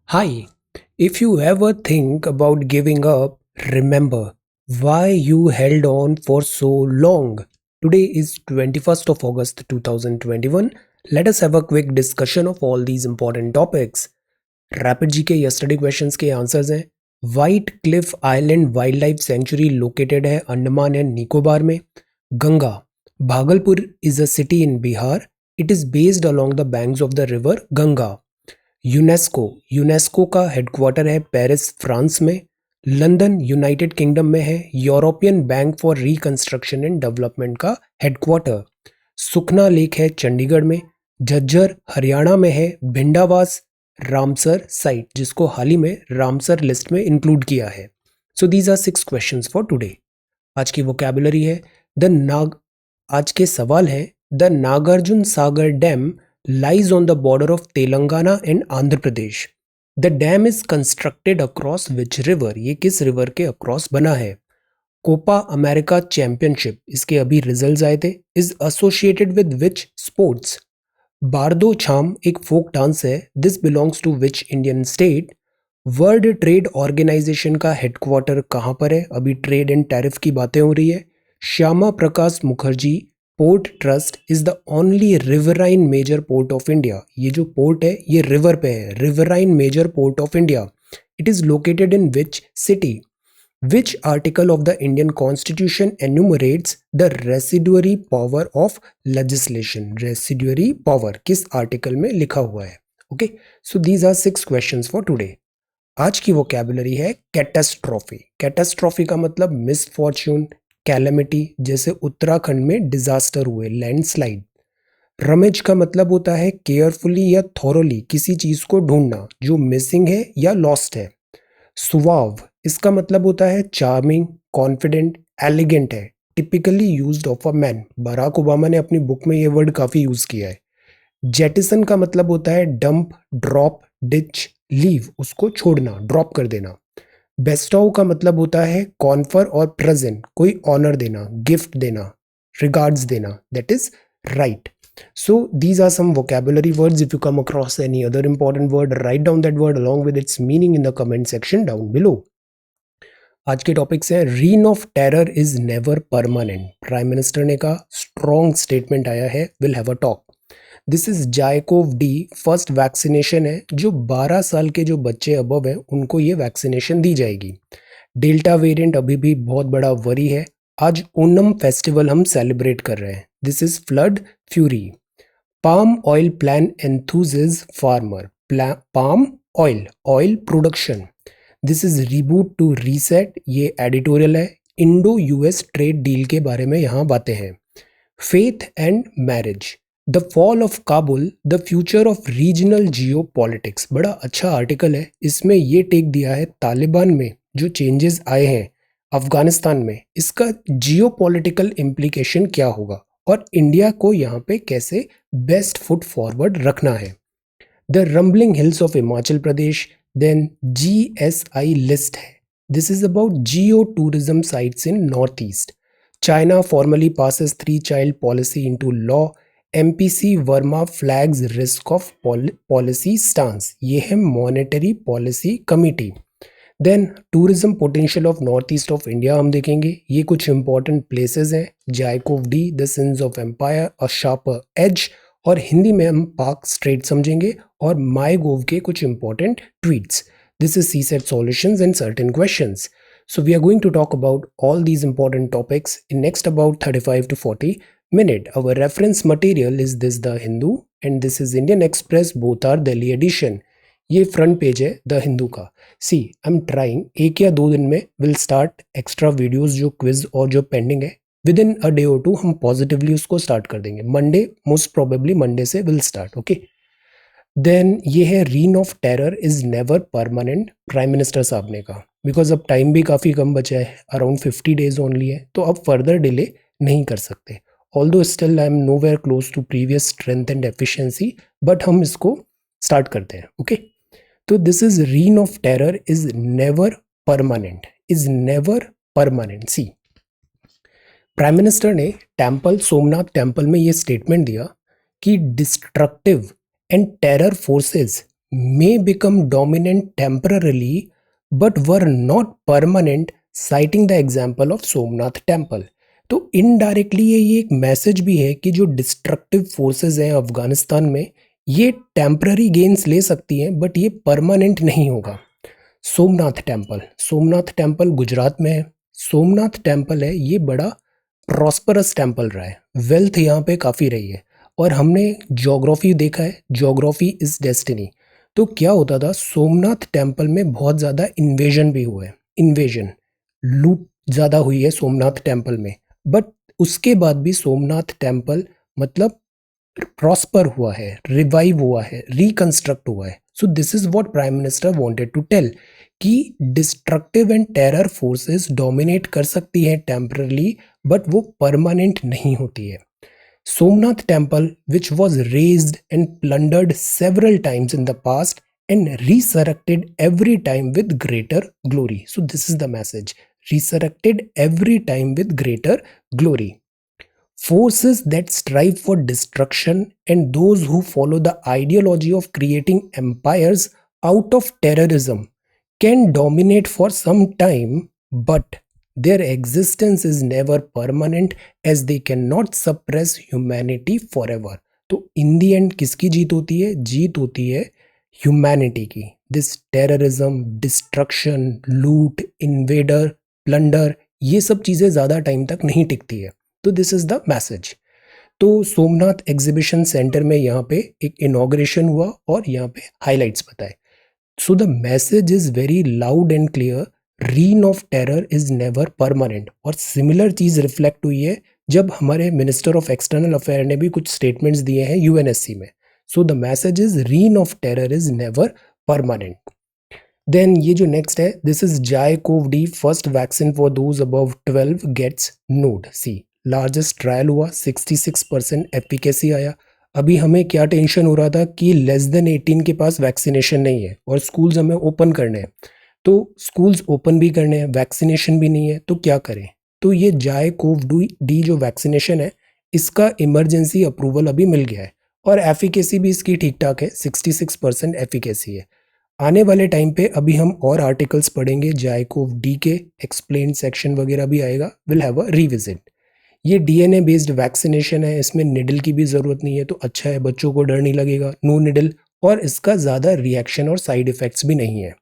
Hi, if you ever think about giving up, remember why you held on for so long. Today is 21st of August 2021. Let us have a quick discussion of all these important topics. Rapid जी के yesterday questions के answers हैं। White Cliff island wild life sanctuary located है Andaman and Nicobar में। Ganga, Bhagalpur is a city in Bihar. It is based along the banks of the river Ganga. UNESCO, UNESCO का headquarter है Paris France में। London United kingdom में है। European bank for reconstruction and development का headquarter. सुखना lake है चंडीगढ़ में। झज्जर हरियाणा में है। भिंडावास रामसर साइट, जिसको हाल ही में रामसर लिस्ट में इंक्लूड किया है। So these are 6 questions for today. आज की वोकैबुलरी है द नाग आज के सवाल है the Nagarjun Sagar dam lies on the border of Telangana and Andhra Pradesh. The dam is constructed across which river? ये किस रिवर के अक्रॉस बना है? कोपा अमेरिका चैंपियनशिप, इसके अभी रिजल्ट्स आए थे, is associated with which sports? Bardo Chham एक फोक डांस है। This belongs to which Indian state? World trade organisation का हेडक्वार्टर कहाँ पर है? अभी ट्रेड एंड टैरिफ की बातें हो रही है। Shyama Prakash Mukherjee port trust is the only riverine major port of India. ये जो पोर्ट है ये रिवर पे है, riverine major port of India. It is located in which city? Which article of the Indian constitution enumerates the residuary power of legislation? Residuary power किस article में लिखा हुआ है? Okay, so these are 6 questions for today. आज की vocabulary है catastrophe. Catastrophe का मतलब मिसफॉर्च्यून, कैलेमिटी, जैसे उत्तराखंड में डिजास्टर हुए, लैंडस्लाइड। रमेज का मतलब होता है केयरफुली या थॉरोली किसी चीज को ढूंढना जो मिसिंग है या लॉस्ट है। सुवाव, इसका मतलब होता है चार्मिंग, कॉन्फिडेंट, एलिगेंट है, typically used of a man. Barack Obama ने अपनी बुक में ये वर्ड काफी यूज किया है। जेटिसन का मतलब होता है डंप, ड्रॉप, डिच, लीव, उसको छोड़ना, ड्रॉप कर देना। बेस्टॉव का मतलब होता है कॉन्फर और प्रेजेंट, कोई ऑनर देना, गिफ्ट देना, रिगार्ड्स देना, that is right. So these are some vocabulary words. If you come across any other important word, write down that word along with its meaning in the comment section down below. आज के topics है reign of terror is never permanent. Prime minister ने कहा, strong statement आया है, will have a talk. This is ZyCoV D first vaccination है, जो 12 साल के जो बच्चे अबव हैं उनको ये वैक्सीनेशन दी जाएगी। डेल्टा वेरिएंट अभी भी बहुत बड़ा वरी है। आज ओनम फेस्टिवल हम सेलिब्रेट कर रहे हैं। This is flood fury. Palm oil plan enthuses farmer. Palm oil, oil production. This is reboot to reset, ये एडिटोरियल है। इंडो यूएस ट्रेड डील के बारे में यहाँ बातें हैं। Faith and marriage, the fall of Kabul, the future of regional geo politics. बड़ा अच्छा आर्टिकल है, इसमें ये टेक दिया है तालिबान में जो चेंजेस आए हैं अफगानिस्तान में, इसका जियो पॉलिटिकल इम्प्लीकेशन क्या होगा और इंडिया को यहाँ पे कैसे बेस्ट फुट फॉरवर्ड रखना है। The rumbling hills of Himachal Pradesh, then GSI list है। This is about geo tourism sites in north east. China formally passes 3-child policy into law. MPC Varma flags risk of policy stance, ये है monetary policy committee. Then tourism potential of north east of India हम देखेंगे। ये कुछ important places हैं, जायकोव डी, the sins of empire, a sharper edge, और हिंदी में हम पाक स्ट्रेट समझेंगे, और माई गोव के कुछ important tweets. This is CSAT solutions and certain questions. So we are going to talk about all these important topics in next about 35 to 40 minutes. Our reference material is this The Hindu and this is Indian Express, both are Delhi edition. ये front page है the Hindu का। सी I am trying, 1 या 2 दिन में will start extra videos, जो quiz और जो pending है विद इन अ डे और टू हम पॉजिटिवली उसको स्टार्ट कर देंगे। मंडे, मोस्ट प्रोबेबली मंडे से विल स्टार्ट। ओके, देन ये है reign of terror is never permanent, prime minister साहब ने कहा। बिकॉज अब टाइम भी काफ़ी कम बचा है, अराउंड 50 डेज ओनली है, तो अब फर्दर डिले नहीं कर सकते। Although still I am nowhere close to previous strength and efficiency, but हम इसको स्टार्ट करते हैं। ओके, तो this is reign of terror is never permanent, is never permanent. See, prime minister ने temple, Somnath temple में ये statement दिया कि destructive and terror forces may become dominant temporarily but were not permanent, citing the example of Somnath temple. तो indirectly ये एक message भी है कि जो डिस्ट्रक्टिव फोर्सेस हैं अफगानिस्तान में, ये टेम्पररी गेन्स ले सकती हैं बट ये परमानेंट नहीं होगा। सोमनाथ टेम्पल गुजरात में है। सोमनाथ टेम्पल है, ये बड़ा प्रॉस्परस टेम्पल रहा है, वेल्थ यहाँ पे काफ़ी रही है। और हमने ज्योग्राफी देखा है, ज्योग्राफी इज डेस्टिनी। तो क्या होता था, सोमनाथ टेम्पल में बहुत ज़्यादा इन्वेजन भी हुआ है, इन्वेजन लूट ज़्यादा हुई है सोमनाथ टेम्पल में। बट उसके बाद भी सोमनाथ टेम्पल मतलब प्रॉस्पर हुआ है, रिवाइव हुआ है, रिकंस्ट्रक्ट हुआ है। So this is what prime minister wanted to tell कि destructive and terror forces dominate कर सकती हैं टेम्परली बट वो परमानेंट नहीं होती है। Somnath temple, which was razed and plundered several times in the past and resurrected every time with greater glory. So, this is the message, resurrected every time with greater glory. Forces that strive for destruction and those who follow the ideology of creating empires out of terrorism can dominate for some time, but their existence is never permanent as they cannot suppress humanity forever. तो इन दी and किसकी जीत होती है? जीत होती है humanity की। This terrorism, destruction, लूट, invader, plunder, ये सब चीज़ें ज़्यादा टाइम तक नहीं टिकती है। तो दिस इज़ द मैसेज। तो सोमनाथ एग्जीबिशन सेंटर में यहाँ पे एक इनॉग्रेशन हुआ और यहाँ पे हाइलाइट्स बताए। So the message is very loud and clear, reign of terror is never permanent. और सिमिलर चीज रिफ्लेक्ट हुई है जब हमारे मिनिस्टर ऑफ एक्सटर्नल अफेयर ने भी कुछ स्टेटमेंट्स दिए हैं यूएनएससी में। So the message is reign of terror is never permanent. Then ये जो नेक्स्ट है, this is ZyCoV D, first vaccine for those above 12 gets nod. See largest trial हुआ, 66% एफिकेसी आया। अभी हमें क्या टेंशन हो रहा था कि लेस देन 18 के पास वैक्सीनेशन नहीं है और स्कूल्स हमें ओपन करने हैं। तो स्कूल्स ओपन भी करने हैं, वैक्सीनेशन भी नहीं है, तो क्या करें? तो ये जायकोव डी जो वैक्सीनेशन है, इसका इमरजेंसी अप्रूवल अभी मिल गया है और एफिकेसी भी इसकी ठीक ठाक है, 66% एफिकेसी है। आने वाले टाइम पे अभी हम और आर्टिकल्स पढ़ेंगे जायकोव डी के, एक्सप्लेन सेक्शन वगैरह भी आएगा, विल हैव अ रिविजिट। ये डीएनए बेस्ड वैक्सीनेशन है, इसमें निडल की भी ज़रूरत नहीं है, तो अच्छा है, बच्चों को डर नहीं लगेगा, नो निडल। और इसका ज़्यादा रिएक्शन और साइड इफ़ेक्ट्स भी नहीं है।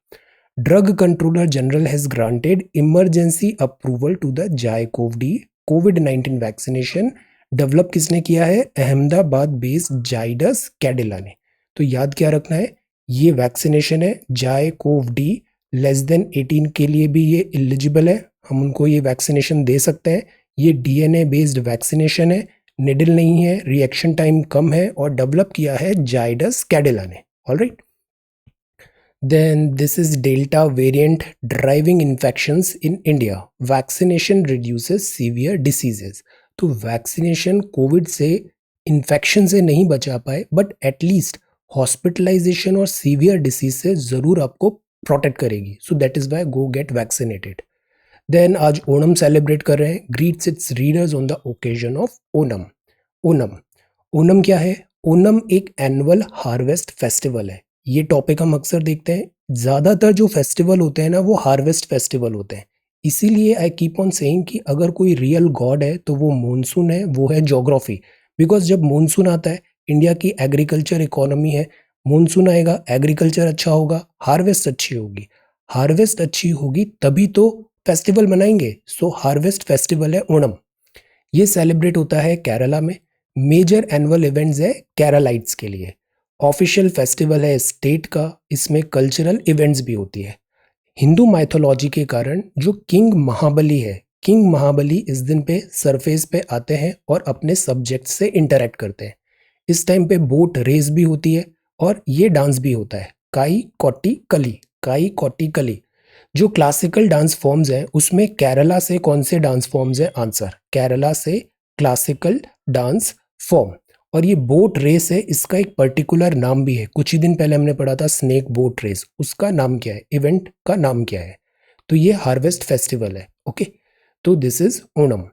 Drug controller general has granted emergency approval to the ZyCoV D कोविड-19 वैक्सीनेशन। डेवलप किसने किया है? अहमदाबाद बेस्ड जाइडस कैडिला ने। तो याद क्या रखना है, ये वैक्सीनेशन है जायकोव डी, लेस देन 18 के लिए भी ये एलिजिबल है, हम उनको ये वैक्सीनेशन दे सकते हैं। ये डीएनए बेस्ड वैक्सीनेशन है, निडल नहीं है, रिएक्शन टाइम कम है और डेवलप किया है जाइडस कैडिला ने। Alright, then this is delta variant driving infections in India, vaccination reduces severe diseases. तो वैक्सीनेशन कोविड से, इन्फेक्शन से नहीं बचा पाए बट एटलीस्ट हॉस्पिटलाइजेशन और सीवियर डिसीज से ज़रूर आपको प्रोटेक्ट करेगी। So that is why go get vaccinated. Then आज ओणम सेलिब्रेट कर रहे हैं, greets its readers on the occasion of Onam. Onam Onam क्या है? ओणम एक एनुअल हार्वेस्ट फेस्टिवल है। ये टॉपिक हम अक्सर देखते हैं, ज़्यादातर जो फेस्टिवल होते हैं ना वो हार्वेस्ट फेस्टिवल होते हैं। इसीलिए आई कीप ऑन सेइंग कि अगर कोई रियल गॉड है तो वो मॉनसून है, वो है ज्योग्राफी। बिकॉज जब मॉनसून आता है, इंडिया की एग्रीकल्चर इकोनॉमी है, मॉनसून आएगा, एग्रीकल्चर अच्छा होगा, हार्वेस्ट अच्छी होगी। हार्वेस्ट अच्छी होगी तभी तो फेस्टिवल मनाएंगे। सो हार्वेस्ट फेस्टिवल है ओणम। ये सेलिब्रेट होता है केरला में। मेजर एनुअल इवेंट्स है केरलाइट्स के लिए। ऑफिशियल फेस्टिवल है स्टेट का, इसमें कल्चरल इवेंट्स भी होती है। हिंदू माइथोलॉजी के कारण जो किंग महाबली है, किंग महाबली इस दिन पे सरफेस पे आते हैं और अपने सब्जेक्ट से इंटरेक्ट करते हैं। इस टाइम पे बोट रेस भी होती है और ये डांस भी होता है, काई कोट्टी कली। काई कोट्टी कली जो क्लासिकल डांस फॉर्म्स हैं, उसमें केरला से कौन से डांस फॉर्म्स हैं? आंसर, केरला से क्लासिकल डांस फॉर्म। और ये बोट रेस है, इसका एक पर्टिकुलर नाम भी है, कुछ ही दिन पहले हमने पढ़ा था स्नेक बोट रेस, उसका नाम क्या है, इवेंट का नाम क्या है? तो ये हार्वेस्ट फेस्टिवल है। ओके, तो दिस इज ओणम।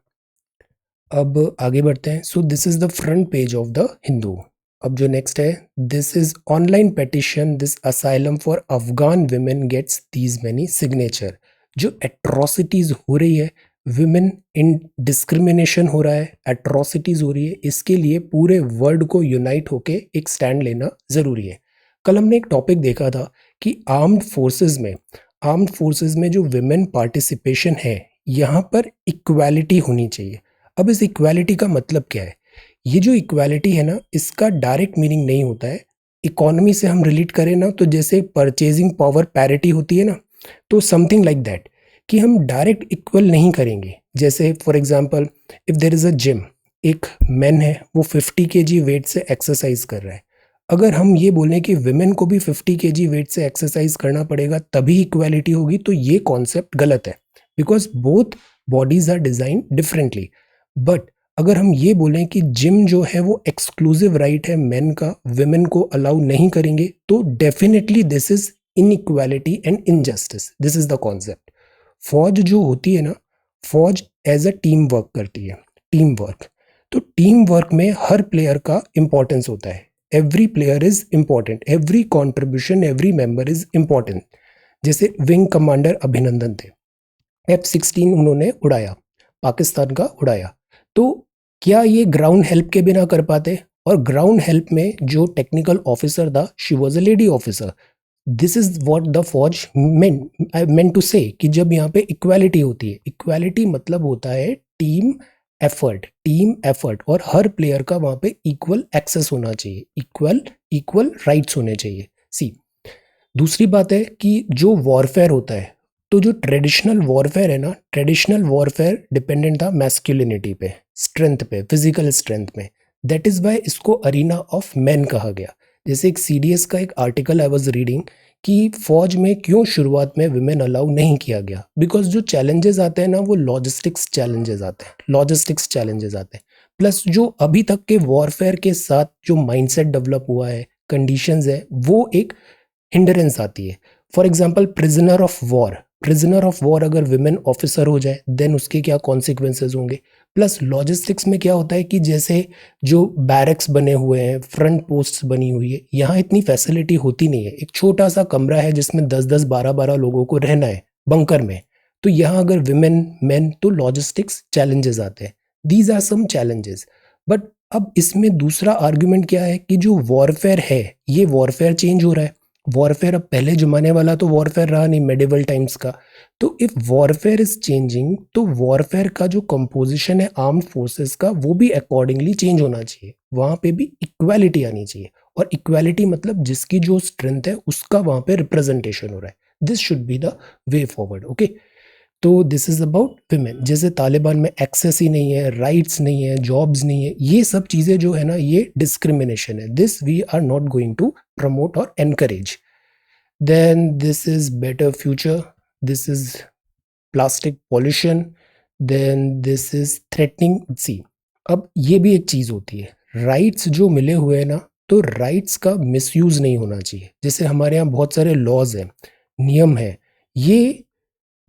अब आगे बढ़ते हैं। So this is the front page of the Hindu. अब जो नेक्स्ट है, this is online petition, this asylum for Afghan women gets these many signature. जो एट्रोसिटीज हो रही है, विमेन इन डिस्क्रिमिनेशन हो रहा है, एट्रोसिटीज हो रही है, इसके लिए पूरे वर्ल्ड को यूनाइट होके एक स्टैंड लेना जरूरी है। कल हमने एक टॉपिक देखा था कि आर्म्ड फोर्सेस में जो विमेन पार्टिसिपेशन है, यहाँ पर इक्वालिटी होनी चाहिए। अब इस इक्वालिटी का मतलब क्या है? ये जो इक्वालिटी है ना, इसका डायरेक्ट मीनिंग नहीं होता है। इकोनॉमी से हम रिलेट करें ना, तो जैसे परचेजिंग पावर पैरिटी होती है ना, तो समथिंग लाइक दैट, कि हम डायरेक्ट इक्वल नहीं करेंगे। जैसे for example, if there is a gym, एक मैन है, वो 50 केजी वेट से एक्सरसाइज कर रहा है। अगर हम ये बोलें कि विमेन को भी 50 केजी वेट से एक्सरसाइज करना पड़ेगा तभी इक्वालिटी होगी, तो ये कॉन्सेप्ट गलत है, because both bodies are design differently. But अगर हम ये बोलें कि जिम जो है वो एक्सक्लूसिव राइट है मेन का, विमेन को अलाउ नहीं करेंगे, तो definitely this is inequality and injustice. This is the concept. फौज जो होती है ना, फौज एज अ टीम वर्क करती है, टीम वर्क। तो टीम वर्क में हर प्लेयर का इंपॉर्टेंस होता है। Every player is important, every contribution, every member is important. जैसे विंग कमांडर अभिनंदन थे, F-16 उन्होंने उड़ाया, पाकिस्तान का उड़ाया। तो क्या ये ग्राउंड हेल्प के बिना कर पाते? और ग्राउंड हेल्प में जो टेक्निकल ऑफिसर था, she was a lady officer. This is what the फौज मेंट टू से, कि जब यहाँ पे इक्वालिटी होती है, इक्वालिटी मतलब होता है टीम एफर्ट, और हर प्लेयर का वहां पे इक्वल एक्सेस होना चाहिए, इक्वल राइट्स होने चाहिए। सी, दूसरी बात है कि जो वॉरफेयर होता है, तो जो ट्रेडिशनल वॉरफेयर है ना, ट्रेडिशनल वॉरफेयर डिपेंडेंट था मैस्कुलिनिटी पे, स्ट्रेंथ पे, फिजिकल स्ट्रेंथ में। दैट इज वाई इसको अरीना ऑफ मैन कहा गया। जैसे एक CDS का एक आर्टिकल आई वाज रीडिंग कि फौज में क्यों शुरुआत में विमेन अलाउ नहीं किया गया, बिकॉज जो चैलेंजेस आते हैं ना, वो लॉजिस्टिक्स चैलेंजेस आते हैं। प्लस जो अभी तक के वॉरफेयर के साथ जो माइंडसेट डेवलप हुआ है, कंडीशंस है, वो एक हिंडरेंस आती है। For example, prisoner of war अगर विमेन ऑफिसर हो जाए, देन उसके क्या कॉन्सिक्वेंसेज होंगे। प्लस लॉजिस्टिक्स में क्या होता है कि जैसे जो बैरक्स बने हुए हैं, फ्रंट पोस्ट बनी हुई है, यहाँ इतनी फैसिलिटी होती नहीं है। एक छोटा सा कमरा है जिसमें 10-10, 12-12 लोगों को रहना है बंकर में। तो यहाँ अगर विमेन मैन, तो लॉजिस्टिक्स चैलेंजेस आते हैं। These are some challenges. But अब इसमें दूसरा आर्ग्यूमेंट क्या है कि जो वॉरफेयर है, ये वॉरफेयर चेंज हो रहा है। वॉरफेयर अब पहले जमाने वाला तो वॉरफेयर रहा नहीं, मेडिवल टाइम्स का। तो इफ वॉरफेयर इज चेंजिंग, तो वॉरफेयर का जो कंपोजिशन है आर्म्ड फोर्सेस का, वो भी अकॉर्डिंगली चेंज होना चाहिए। वहां पे भी इक्वालिटी आनी चाहिए, और इक्वालिटी मतलब जिसकी जो स्ट्रेंथ है उसका वहां पे रिप्रेजेंटेशन हो रहा है। This should be the way forward. Okay, तो दिस इज अबाउट विमेन। जैसे तालिबान में एक्सेस ही नहीं है, राइट्स नहीं है, जॉब्स नहीं है, ये सब चीजें जो है ना, ये डिस्क्रिमिनेशन है। This we are not going to promote और encourage. Then this is better future, this is plastic pollution, then this is threatening sea. अब ये भी एक चीज होती है, राइट्स जो मिले हुए हैं ना, तो राइट्स का मिसयूज नहीं होना चाहिए। जैसे हमारे यहाँ बहुत सारे लॉज हैं, नियम है, ये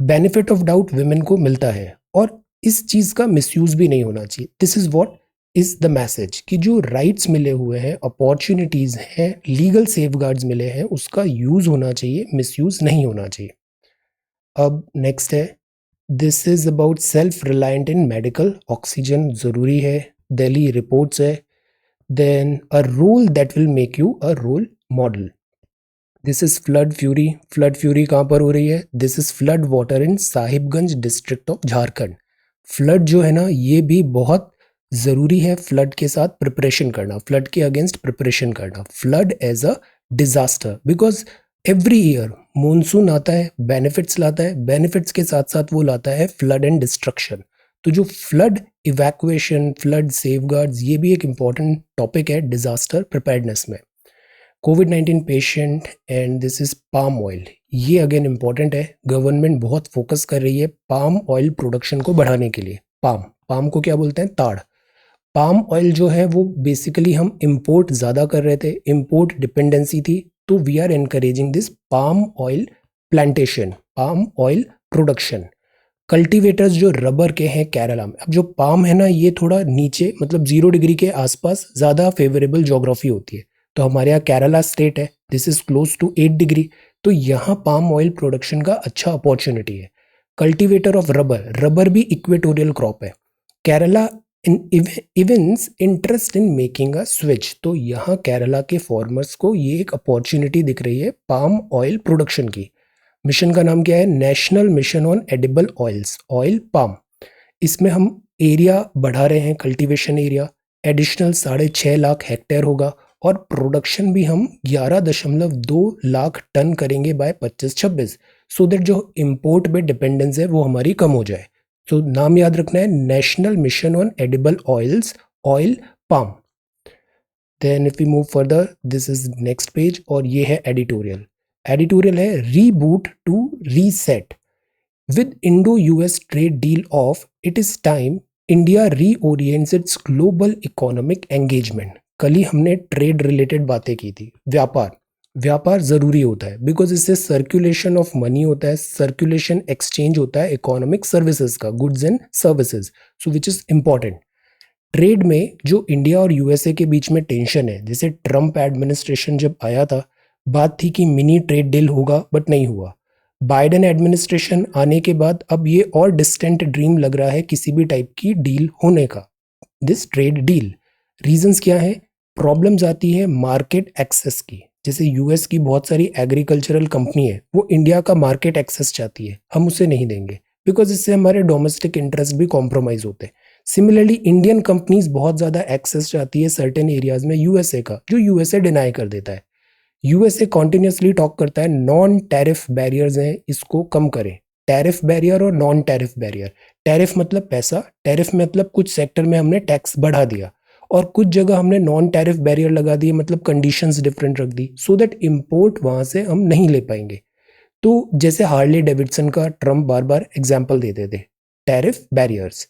बेनिफिट ऑफ डाउट विमेन को मिलता है, और इस चीज का मिसयूज भी नहीं होना चाहिए। This is what is the message, कि जो राइट्स मिले हुए हैं, अपॉर्चुनिटीज हैं, लीगल सेफगार्ड्स मिले हैं, उसका यूज होना चाहिए, मिसयूज नहीं होना चाहिए। अब नेक्स्ट है, this is about self reliant in medical, oxygen जरूरी है, दिल्ली रिपोर्ट्स है। Then a rule that will make you a role model. This is flood fury. Flood fury कहाँ पर हो रही है? This is flood water in Sahibganj district of Jharkhand. Flood जो है ना, ये भी बहुत ज़रूरी है फ्लड के साथ प्रिपरेशन करना, फ्लड के अगेंस्ट प्रिपरेशन करना, flood as a disaster. Because every year monsoon आता है, बेनिफिट्स लाता है, बेनिफिट्स के साथ साथ वो लाता है फ्लड एंड डिस्ट्रक्शन। तो जो फ्लड इवैक्यूएशन, फ्लड सेफगार्ड्स, ये भी एक इंपॉर्टेंट टॉपिक है डिजास्टर प्रिपेयर्डनेस में। कोविड-19 patient and this is palm oil, ये अगेन इंपॉर्टेंट है। गवर्नमेंट बहुत फोकस कर रही है पाम ऑयल प्रोडक्शन को बढ़ाने के लिए। पाम को क्या बोलते हैं? ताड़। पाम ऑयल जो है वो बेसिकली हम इंपोर्ट ज़्यादा कर रहे थे, इंपोर्ट डिपेंडेंसी थी, तो we are encouraging this palm oil plantation, palm oil production. Cultivators जो रबर के हैं केरला में। अब जो पाम है ना, ये थोड़ा नीचे मतलब 0 डिग्री के आसपास ज़्यादा फेवरेबल जोग्राफी होती है। तो हमारे यहाँ केरला स्टेट है, this is close to 8 degree, तो यहाँ पाम ऑयल प्रोडक्शन का अच्छा अपॉर्चुनिटी है। कल्टीवेटर ऑफ रबर, रबर भी इक्वेटोरियल क्रॉप है। Kerala in events interest in making a switch, तो यहाँ केरला के फार्मर्स को ये एक अपॉर्चुनिटी दिख रही है पाम ऑयल प्रोडक्शन की। मिशन का नाम क्या है? National mission on edible oils, oil palm. इसमें हम एरिया बढ़ा रहे हैं, cultivation area additional 6.5 lakh hectare होगा, और प्रोडक्शन भी हम 11.2 लाख टन करेंगे बाय 25-26, सो दैट जो इम्पोर्ट पे डिपेंडेंस है वो हमारी कम हो जाए। तो नाम याद रखना है, national mission on edible oils, oil palm. Then if we move further, this is next page, और ये है एडिटोरियल। एडिटोरियल है reboot to reset with Indo-US trade deal off, it is time India reorients its global economic engagement। कल ही हमने trade related बातें की थी। व्यापार, व्यापार ज़रूरी होता है बिकॉज इससे सर्कुलेशन ऑफ मनी होता है, सर्कुलेशन एक्सचेंज होता है इकोनॉमिक सर्विसेज का, goods and services, so which is important. Trade में जो इंडिया और यूएसए के बीच में टेंशन है, जैसे ट्रम्प एडमिनिस्ट्रेशन जब आया था, बात थी कि मिनी ट्रेड डील होगा, बट नहीं हुआ। बाइडेन एडमिनिस्ट्रेशन आने के बाद अब ये और डिस्टेंट ड्रीम लग रहा है किसी भी टाइप की डील होने का, दिस ट्रेड डील। रीजंस क्या है? प्रॉब्लम्स आती है मार्केट एक्सेस की, जैसे यूएस की बहुत सारी एग्रीकल्चरल कंपनी है, वो इंडिया का मार्केट एक्सेस चाहती है, हम उसे नहीं देंगे बिकॉज इससे हमारे डोमेस्टिक इंटरेस्ट भी कॉम्प्रोमाइज होते हैं। सिमिलरली इंडियन कंपनीज बहुत ज़्यादा एक्सेस चाहती है सर्टेन एरियाज में यूएसए का, जो यूएसए डिनाई कर देता है। यूएसए कॉन्टिन्यूसली टॉक करता है नॉन टैरिफ बैरियर्स हैं, इसको कम करें। टैरिफ बैरियर और नॉन टैरिफ बैरियर, टैरिफ मतलब पैसा, टैरिफ मतलब कुछ सेक्टर में हमने टैक्स बढ़ा दिया, और कुछ जगह हमने नॉन टैरिफ बैरियर लगा दिए, मतलब कंडीशंस डिफरेंट रख दी, सो दैट इंपोर्ट वहां से हम नहीं ले पाएंगे। तो जैसे हार्ले डेविडसन का ट्रम्प बार बार एग्जाम्पल देते थे, टैरिफ बैरियर्स।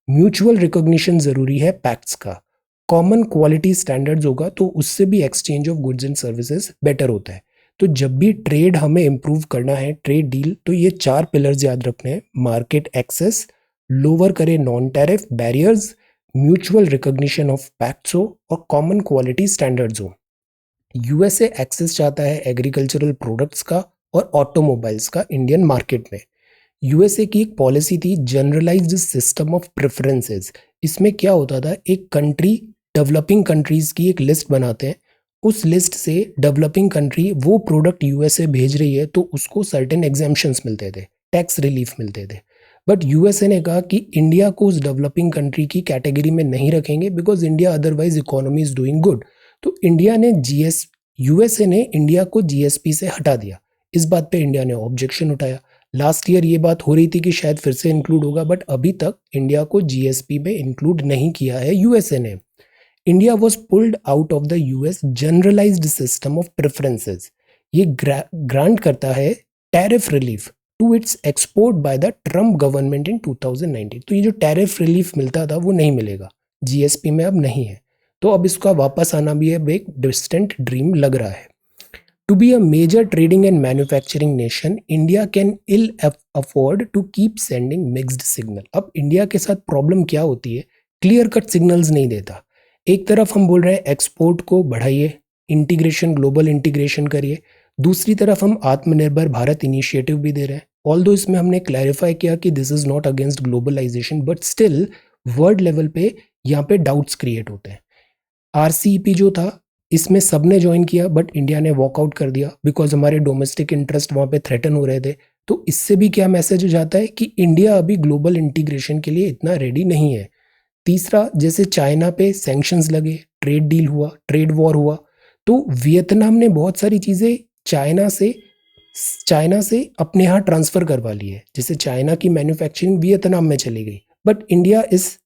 म्यूचुअल रिकॉग्निशन जरूरी है पैक्ट्स का, कॉमन क्वालिटी स्टैंडर्ड्स होगा तो उससे भी exchange of goods and services better होता है। तो जब भी ट्रेड हमें इंप्रूव करना है, ट्रेड डील, तो ये 4 पिलर्स याद रखने हैं, मार्केट एक्सेस, लोअर करे non tariff barriers, mutual recognition of pacts हो, और कॉमन क्वालिटी स्टैंडर्ड्स हो। यूएसए एक्सेस चाहता है एग्रीकल्चरल प्रोडक्ट्स का और ऑटोमोबाइल्स का इंडियन मार्केट में। यूएसए की एक पॉलिसी थी जनरलाइज्ड सिस्टम ऑफ प्रेफरेंसेस। इसमें क्या होता था, एक कंट्री डेवलपिंग कंट्रीज की एक लिस्ट बनाते हैं, उस लिस्ट से डेवलपिंग कंट्री वो प्रोडक्ट यूएसए भेज रही है तो उसको सर्टेन एग्जाम्पशंस मिलते थे, टैक्स रिलीफ मिलते थे। बट यूएसए ने कहा कि इंडिया को उस डेवलपिंग कंट्री की कैटेगरी में नहीं रखेंगे because India otherwise economy is doing good. तो इंडिया ने जीएस यूएसए ने इंडिया को जीएसपी से हटा दिया। इस बात पे इंडिया ने ऑब्जेक्शन उठाया। लास्ट ईयर ये बात हो रही थी कि शायद फिर से इंक्लूड होगा, बट अभी तक इंडिया को जीएसपी में इंक्लूड नहीं किया है यूएसए ने। India was pulled out of the US generalised system of preferences. ये ग्रांट करता है tariff relief to its export by the Trump government in 2019। तो ये जो टैरिफ रिलीफ मिलता था वो नहीं मिलेगा, जीएसपी में अब नहीं है। तो अब इसका वापस आना भी अब एक डिस्टेंट ड्रीम लग रहा है। To be a major trading and manufacturing nation, India can ill afford to keep sending mixed signal। अब इंडिया के साथ प्रॉब्लम क्या होती है, क्लियर कट सिग्नल्स नहीं देता। एक तरफ हम बोल रहे हैं एक्सपोर्ट को बढ़ाइए, इंटीग्रेशन, ग्लोबल इंटीग्रेशन करिए, दूसरी तरफ हम आत्मनिर्भर भारत इनिशिएटिव भी दे रहे हैं। ऑल्दो इसमें हमने क्लैरिफाई किया कि this is not against globalisation, but still world level पे यहाँ पे डाउट्स क्रिएट होते हैं। आरसीईपी जो था, इसमें सबने ज्वाइन किया बट इंडिया ने वॉकआउट कर दिया बिकॉज हमारे डोमेस्टिक इंटरेस्ट वहाँ पे थ्रेटन हो रहे थे। तो इससे भी क्या मैसेज जाता है कि इंडिया अभी ग्लोबल इंटीग्रेशन के लिए इतना रेडी नहीं है। तीसरा, जैसे चाइना पे सैंक्शंस लगे, ट्रेड डील हुआ, ट्रेड वॉर हुआ, तो वियतनाम ने बहुत सारी चीज़ें चाइना से अपने यहाँ ट्रांसफ़र करवा ली है, जैसे चाइना की मैन्युफैक्चरिंग वियतनाम में चली गई, बट इंडिया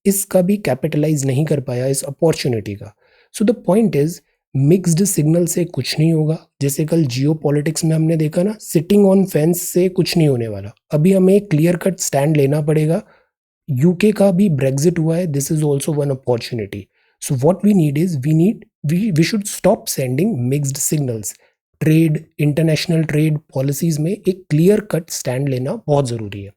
इसका भी कैपिटलाइज नहीं कर पाया इस अपॉर्चुनिटी का। So the point is, mixed signal से कुछ नहीं होगा। जैसे कल जियो पॉलिटिक्स में हमने देखा ना, सिटिंग ऑन फेंस से कुछ नहीं होने वाला। अभी हमें क्लियर कट स्टैंड लेना पड़ेगा। यूके का भी ब्रेग्जिट हुआ है, this is also one opportunity. So what we need is we should stop sending mixed signals. Trade, international trade policies में एक क्लियर कट स्टैंड लेना बहुत ज़रूरी है।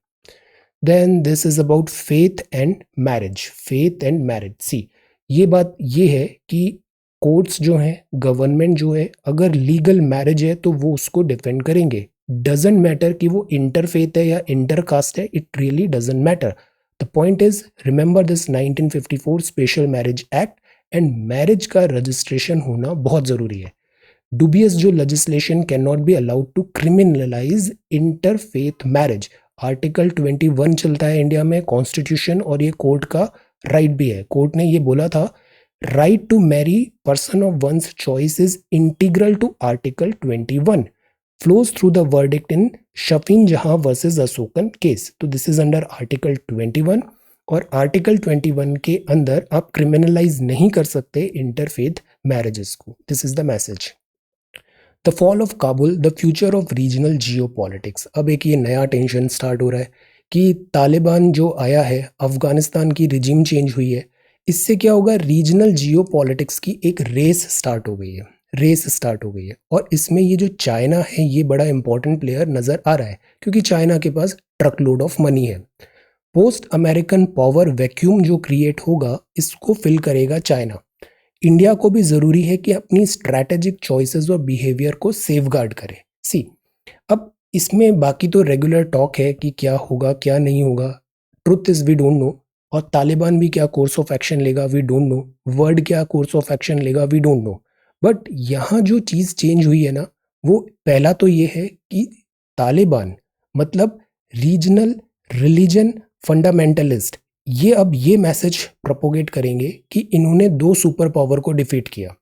Then this is about faith and marriage. Faith and marriage, see ये बात ये है कि कोर्ट्स जो हैं, गवर्नमेंट जो है, अगर लीगल मैरिज है तो वो उसको डिफेंड करेंगे। डजेंट मैटर कि वो इंटरफेथ है या इंटरकास्ट है, it really doesn't matter. The point is remember this 1954 special marriage act, and marriage का रजिस्ट्रेशन होना बहुत जरूरी है। dubious जो legislation cannot be allowed to criminalize interfaith marriage। Article 21 चलता है इंडिया में कॉन्स्टिट्यूशन, और ये कोर्ट का राइट भी है। कोर्ट ने ये बोला था, right to marry person of one's choice is integral to article 21 flows through the verdict in Shafin Jahan versus Asokan case. तो दिस इज अंडर आर्टिकल 21, और आर्टिकल 21 के अंदर आप क्रिमिनलाइज नहीं कर सकते इंटरफेथ मैरिजेस को। This is the message. The fall of Kabul, the future of regional geo politics. अब एक ये नया टेंशन स्टार्ट हो रहा है कि तालिबान जो आया है, अफगानिस्तान की रिजिम चेंज हुई है, इससे क्या होगा, रीजनल जियो पॉलिटिक्स की एक रेस स्टार्ट हो गई है। रेस स्टार्ट हो गई है, और इसमें ये जो चाइना है ये बड़ा इंपॉर्टेंट प्लेयर नजर आ रहा है, क्योंकि चाइना के पास ट्रक लोड ऑफ मनी है। पोस्ट अमेरिकन पावर वैक्यूम जो क्रिएट होगा, इसको फिल करेगा चाइना। इंडिया को भी जरूरी है कि अपनी स्ट्रैटेजिक चॉइसेस और बिहेवियर को सेफगार्ड करे। सी अब इसमें बाकी तो रेगुलर टॉक है कि क्या होगा क्या नहीं होगा, truth is we don't know, और तालिबान भी क्या कोर्स ऑफ एक्शन लेगा वी डोंट नो, वर्ल्ड क्या कोर्स ऑफ एक्शन लेगा वी डोंट नो। बट यहाँ जो चीज़ चेंज हुई है ना, वो पहला तो ये है कि तालिबान मतलब रीजनल रिलीजन फंडामेंटलिस्ट, ये अब ये मैसेज प्रोपोगेट करेंगे कि इन्होंने दो सुपर पावर को डिफीट किया,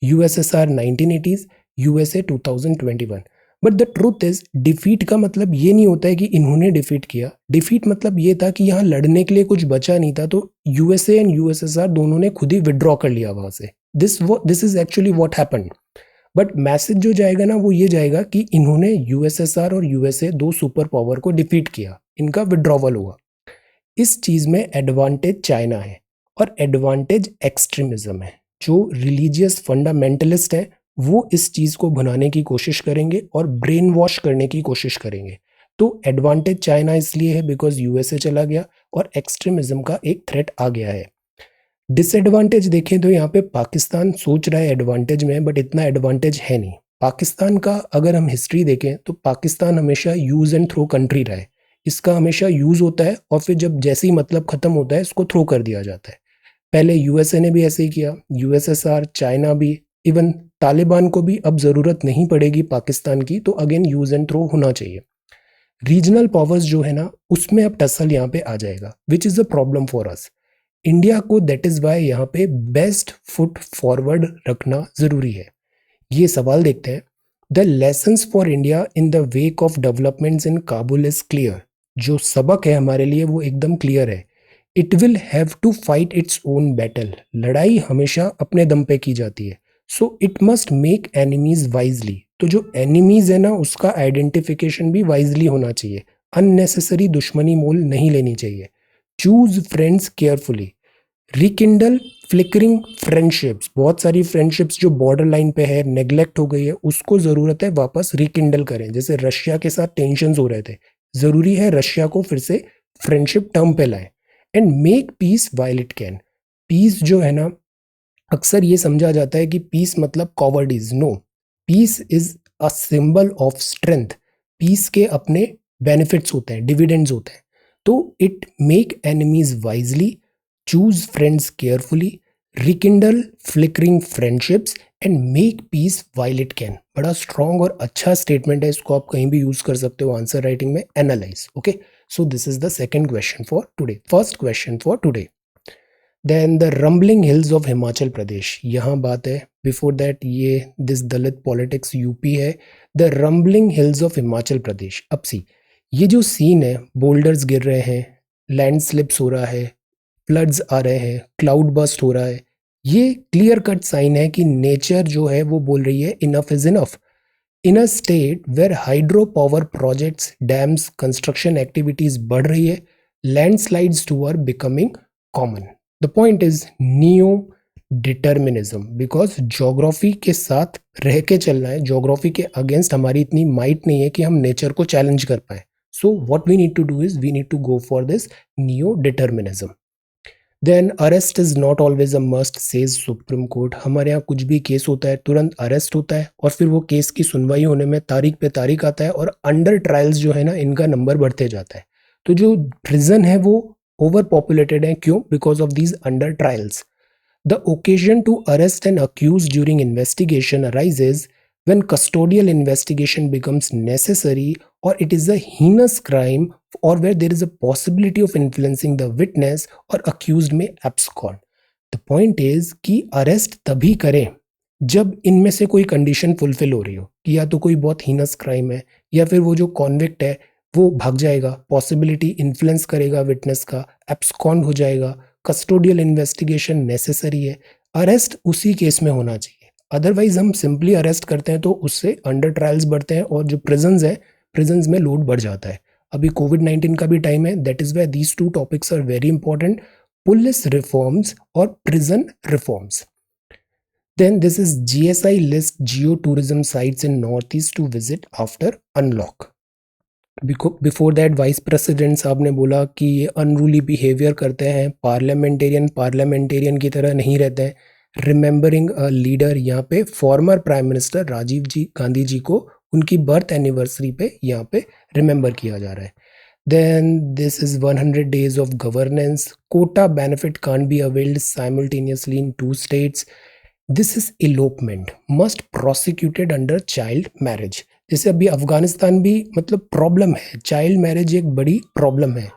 USSR 1980s, USA 2021। But the truth is, defeat का मतलब ये नहीं होता है कि इन्होंने डिफीट किया। डिफीट मतलब ये था कि यहाँ लड़ने के लिए कुछ बचा नहीं था, तो यूएसए एंड यूएसएसआर दोनों ने खुद ही विड्रॉ कर लिया वहां से। This is actually what happened. But message जो जाएगा ना, वो ये जाएगा कि इन्होंने यूएसएसआर और यूएसए दो सुपर पावर को डिफीट किया, इनका विड्रॉवल हुआ। इस चीज में एडवांटेज चाइना है और एडवांटेज एक्सट्रीमिज्म है। जो रिलीजियस फंडामेंटलिस्ट हैं वो इस चीज को बनाने की कोशिश करेंगे और ब्रेन वॉश करने की कोशिश करेंगे। तो एडवांटेज चाइना इसलिए है बिकॉज यूएसए चला गया और एक्सट्रीमिज्म का एक थ्रेट आ गया है। डिसएडवांटेज देखें तो यहाँ पे पाकिस्तान सोच रहा है एडवांटेज में, बट इतना एडवांटेज है नहीं। पाकिस्तान का अगर हम हिस्ट्री देखें तो पाकिस्तान हमेशा यूज एंड थ्रो कंट्री रहा है। इसका हमेशा यूज होता है और फिर जब जैसे ही मतलब खत्म होता है इसको थ्रो कर दिया जाता है। पहले यूएसए ने भी ऐसे ही किया, यूएसएसआर, चाइना भी, इवन तालिबान को भी अब जरूरत नहीं पड़ेगी पाकिस्तान की, तो अगेन यूज एंड थ्रो होना चाहिए। रीजनल पावर्स जो है ना, उसमें अब टसल यहाँ पे आ जाएगा, which is a problem for us India को। दैट इज वाई यहाँ पे बेस्ट फुट फॉरवर्ड रखना जरूरी है। ये सवाल देखते हैं, the lessons for India in the wake of developments in Kabul is clear. जो सबक है हमारे लिए वो एकदम क्लियर है। It will have to fight its own battle. लड़ाई हमेशा अपने दम पे की जाती है। So it must make enemies wisely. तो जो एनिमीज है ना, उसका आइडेंटिफिकेशन भी वाइजली होना चाहिए। अननेसेसरी दुश्मनी मोल नहीं लेनी चाहिए। Choose friends carefully. Rekindle flickering friendships. बहुत सारी फ्रेंडशिप्स जो बॉर्डर लाइन पे है, नेग्लेक्ट हो गई है, उसको जरूरत है वापस रिकिंडल करें। जैसे रशिया के साथ टेंशन हो रहे थे, जरूरी है रशिया को फिर से फ्रेंडशिप टर्म पे लाएं। And make peace while it can. Peace जो है ना, अक्सर ये समझा जाता है कि पीस मतलब cowardice. No, peace is a symbol of strength. Peace के अपने बेनिफिट्स होते हैं, डिविडेंड्स होते हैं। तो it make enemies wisely, choose friends carefully, rekindle flickering friendships and make peace while it can. बड़ा स्ट्रॉन्ग और अच्छा स्टेटमेंट है, इसको आप कहीं भी यूज कर सकते हो आंसर राइटिंग में। Analyse. Okay, so this is the second question for today. First question for today, then the rumbling hills of Himachal Pradesh. यहाँ बात है, बिफोर दैट ये दिस दलित पॉलिटिक्स यूपी है। The rumbling hills of Himachal Pradesh. अब सी, ये जो scene है, बोल्डर्स गिर रहे हैं, लैंड स्लिप्स हो रहा है, फ्लड्स आ रहे हैं, क्लाउड बस्ट हो रहा है, ये क्लियर कट साइन है कि नेचर जो है वो बोल रही है enough is enough. In a state where hydro power projects, dams, construction activities बढ़ रही है, landslides too are becoming common. The point is neo determinism, because geography के साथ रह के चलना है। ज्योग्राफी के अगेंस्ट हमारी इतनी माइट नहीं है कि हम नेचर को चैलेंज कर पाए। So what we need to do is we need to go for this neo-determinism. Then arrest is not always a must says supreme court. हमारे यहाँ कुछ भी केस होता है तुरंत अरेस्ट होता है और फिर वो केस की सुनवाई होने में तारीख पे तारीख आता है और अंडर ट्रायल्स जो है ना इनका नंबर बढ़ते जाता है. तो जो प्रिजन है वो ओवर पॉपुलेटेड है. क्यों? Because of these under trials. The occasion to arrest an accused during investigation arises when custodial investigation becomes necessary or it is a heinous crime or where there is a possibility of influencing the witness or accused may abscond. The point is कि arrest तभी करें जब इनमें से कोई condition fulfil हो रही हो कि या तो कोई बहुत हीनस क्राइम है या फिर वो जो कॉन्विक्ट है वो भाग जाएगा, पॉसिबिलिटी इन्फ्लुएंस करेगा विटनेस का, एब्सकॉन्ड हो जाएगा, कस्टोडियल इन्वेस्टिगेशन नेसेसरी है. अरेस्ट उसी केस में होना चाहिए. अदरवाइज हम सिंपली अरेस्ट करते हैं तो उससे अंडर ट्रायल्स बढ़ते हैं और जो प्रिजन्स है प्रिजन्स में लोड बढ़ जाता है. अभी कोविड-19 का भी टाइम है. That is why these two topics are very important. Police reforms और prison reforms. Then this is GSI list geotourism sites in Northeast to visit after unlock. Before that vice president साहब ने बोला कि ये unruly behaviour करते हैं, parliamentarian की तरह नहीं रहते हैं. रिमेंबरिंग अ लीडर, यहाँ पे फॉर्मर प्राइम मिनिस्टर राजीव जी गांधी जी को उनकी बर्थ एनिवर्सरी पे यहाँ पे रिमेंबर किया जा रहा है. Then this is 100 days of governance. Quota benefit can't be availed simultaneously in 2 states. This is elopement must prosecuted under child marriage. जैसे अभी अफगानिस्तान भी मतलब प्रॉब्लम है, चाइल्ड मैरिज एक बड़ी प्रॉब्लम है.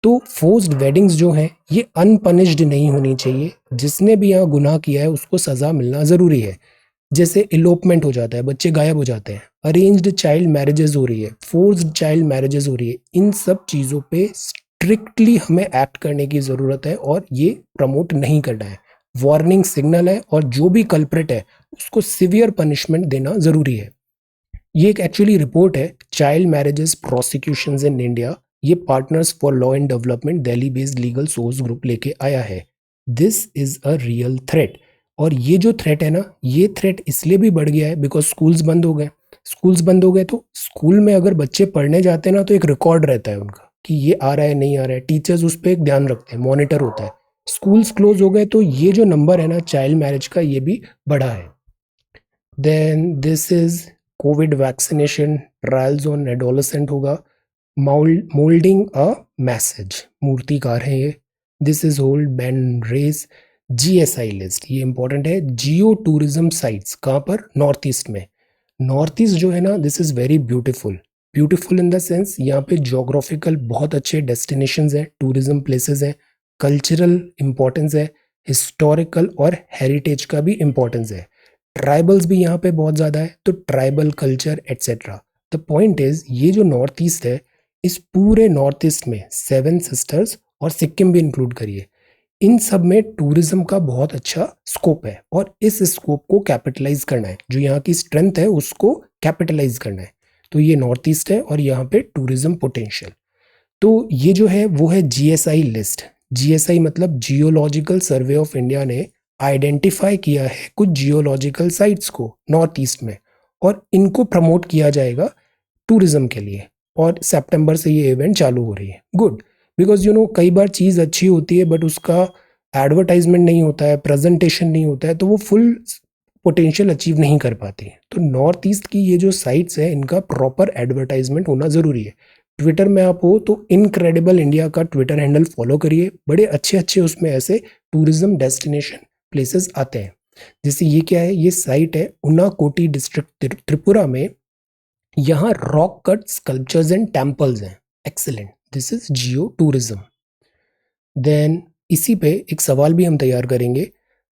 तो फोर्स्ड वेडिंग्स जो हैं ये अनपनिश्ड नहीं होनी चाहिए. जिसने भी यहाँ गुनाह किया है उसको सज़ा मिलना ज़रूरी है. जैसे इलोपमेंट हो जाता है, बच्चे गायब हो जाते हैं, अरेंज्ड चाइल्ड मैरिजेस हो रही है, फोर्स्ड चाइल्ड मैरिजेस हो रही है, इन सब चीज़ों पे स्ट्रिक्टली हमें एक्ट करने की ज़रूरत है और ये प्रमोट नहीं करना है. वार्निंग सिग्नल है और जो भी कल्प्रिट है उसको सिवियर पनिशमेंट देना ज़रूरी है. ये एक एक्चुअली रिपोर्ट है, child marriages prosecutions in India. ये partners for law and development Delhi based legal source group लेके आया है. This is a real threat. और ये जो थ्रेट है ना, ये थ्रेट इसलिए भी बढ़ गया है बिकॉज स्कूल्स बंद हो गए. स्कूल्स बंद हो गए तो स्कूल में अगर बच्चे पढ़ने जाते हैं ना तो एक रिकॉर्ड रहता है उनका कि ये आ रहा है नहीं आ रहा है. टीचर्स उस पर एक ध्यान रखते हैं, मॉनिटर होता है. स्कूल्स क्लोज हो गए तो ये जो नंबर है ना चाइल्ड मैरिज का ये भी बढ़ा है. Then this is COVID vaccination trials on adolescent होगा. मोल्डिंग अ मैसेज, मूर्तिकार है ये. This is hold ban race. GSI list, ये इंपॉर्टेंट है. जियो टूरिज्म साइट्स कहाँ पर? नॉर्थ ईस्ट में. नॉर्थ ईस्ट जो है ना this is very beautiful. Beautiful in the sense यहाँ पे जोग्राफिकल बहुत अच्छे डेस्टिनेशंस हैं, टूरिज्म प्लेसेस हैं, कल्चरल इम्पोर्टेंस है, हिस्टोरिकल और हेरिटेज का भी इम्पोर्टेंस है. ट्राइबल्स भी यहाँ पे बहुत ज़्यादा है तो tribal culture etcetera. The point is ये जो नॉर्थ ईस्ट है इस पूरे नॉर्थ ईस्ट में 7 सिस्टर्स और सिक्किम भी इंक्लूड करिए, इन सब में टूरिज्म का बहुत अच्छा स्कोप है और इस स्कोप को कैपिटलाइज करना है. जो यहाँ की स्ट्रेंथ है उसको कैपिटलाइज करना है. तो ये नॉर्थ ईस्ट है और यहाँ पे टूरिज्म पोटेंशियल. तो ये जो है वो है जीएसआई लिस्ट. जीएसआई मतलब जियोलॉजिकल सर्वे ऑफ इंडिया ने आइडेंटिफाई किया है कुछ जियोलॉजिकल साइट्स को नॉर्थ ईस्ट में और इनको प्रमोट किया जाएगा टूरिज्म के लिए. और सितंबर से ये इवेंट चालू हो रही है. गुड, बिकॉज यू नो कई बार चीज़ अच्छी होती है बट उसका एडवर्टाइजमेंट नहीं होता है, प्रेजेंटेशन नहीं होता है, तो वो फुल पोटेंशियल अचीव नहीं कर पाती. तो नॉर्थ ईस्ट की ये जो साइट्स है इनका प्रॉपर एडवर्टाइजमेंट होना ज़रूरी है. ट्विटर में आप हो तो इनक्रेडिबल इंडिया का ट्विटर हैंडल फॉलो करिए. बड़े अच्छे अच्छे उसमें ऐसे टूरिज्म डेस्टिनेशन प्लेसेस आते हैं. जैसे ये क्या है, ये साइट है उनाकोटी डिस्ट्रिक्ट त्रिपुरा में. यहाँ rock cut sculptures and temples हैं. Excellent, this is geo tourism. Then इसी पे एक सवाल भी हम तैयार करेंगे.